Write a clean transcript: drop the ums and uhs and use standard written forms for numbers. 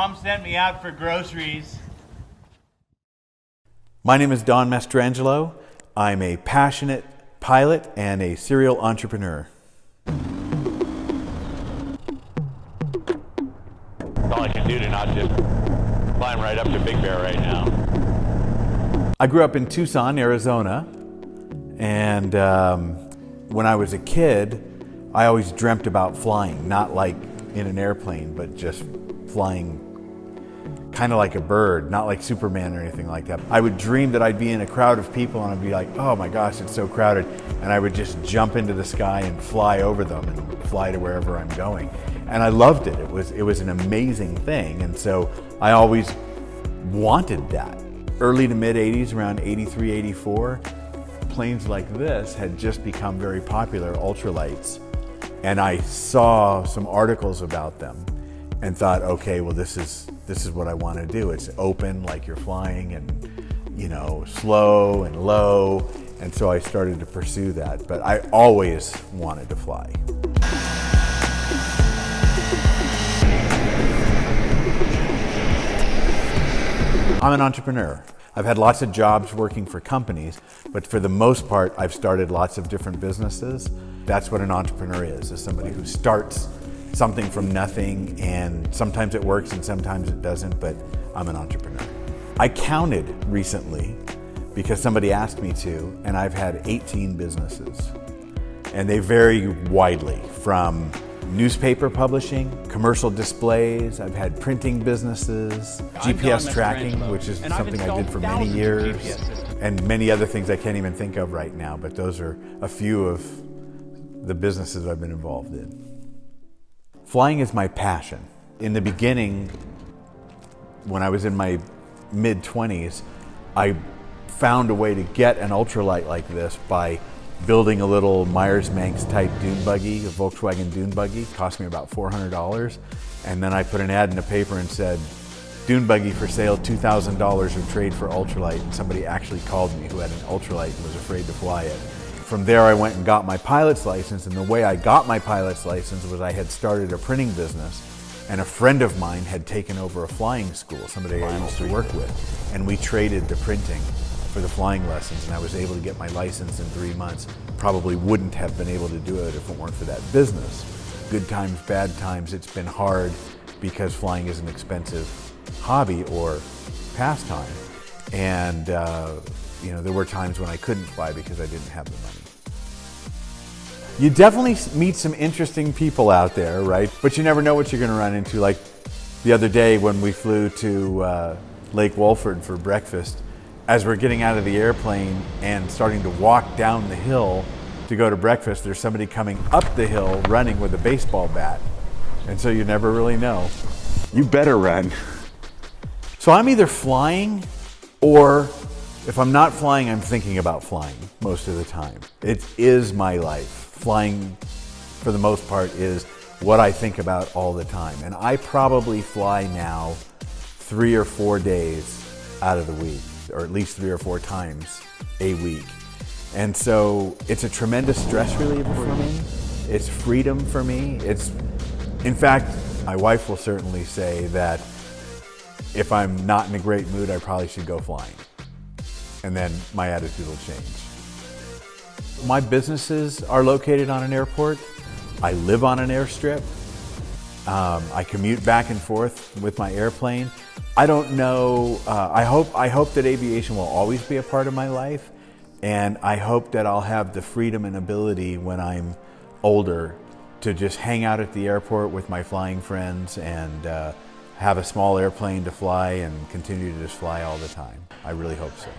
Mom sent me out for groceries. My name is Don Mastrangelo. I'm a passionate pilot and a serial entrepreneur. That's all I can do to not just climb right up to Big Bear right now. I grew up in Tucson, Arizona, and when I was a kid, I always dreamt about flying, not like in an airplane, but just flying kind of like a bird, not like Superman or anything like that. I would dream that I'd be in a crowd of people and I'd be like, oh my gosh, it's so crowded. And I would just jump into the sky and fly over them and fly to wherever I'm going. And I loved it. It was an amazing thing. And so I always wanted that. Early to mid 80s, around 83, 84, planes like this had just become very popular, ultralights. And I saw some articles about them and thought, okay, well, this is what I want to do. It's open, like you're flying, and you know, slow and low. And so I started to pursue that. But I always wanted to fly. I'm an entrepreneur. I've had lots of jobs working for companies, but for the most part, I've started lots of different businesses. That's what an entrepreneur is somebody who starts something from nothing, and sometimes it works and sometimes it doesn't, but I'm an entrepreneur. I counted recently because somebody asked me to, and I've had 18 businesses. And they vary widely from newspaper publishing, commercial displays, I've had printing businesses, GPS tracking, which is something I did for many years, and many other things I can't even think of right now, but those are a few of the businesses I've been involved in. Flying is my passion. In the beginning, when I was in my mid-20s, I found a way to get an ultralight like this by building a little Myers-Manx type dune buggy, a Volkswagen dune buggy. It cost me about $400. And then I put an ad in the paper and said, dune buggy for sale, $2,000 or trade for ultralight. And somebody actually called me who had an ultralight and was afraid to fly it. From there I went and got my pilot's license, and the way I got my pilot's license was I had started a printing business, and a friend of mine had taken over a flying school, somebody I used to work with, and we traded the printing for the flying lessons, and I was able to get my license in 3 months. Probably wouldn't have been able to do it if it weren't for that business. Good times, bad times, it's been hard because flying is an expensive hobby or pastime. And you know, there were times when I couldn't fly because I didn't have the money. You definitely meet some interesting people out there, right? But you never know what you're going to run into. Like the other day when we flew to Lake Wolford for breakfast, as we're getting out of the airplane and starting to walk down the hill to go to breakfast, there's somebody coming up the hill running with a baseball bat. And so you never really know. You better run. So I'm either flying, or if I'm not flying, I'm thinking about flying most of the time. It is my life. Flying, for the most part, is what I think about all the time. And I probably fly now 3 or 4 days out of the week, or at least 3 or 4 times a week. And so it's a tremendous stress reliever for me. It's freedom for me. In fact, my wife will certainly say that if I'm not in a great mood, I probably should go flying. And then my attitude will change. My businesses are located on an airport. I live on an airstrip. I commute back and forth with my airplane. I don't know, I hope that aviation will always be a part of my life, and I hope that I'll have the freedom and ability when I'm older to just hang out at the airport with my flying friends and have a small airplane to fly and continue to just fly all the time. I really hope so.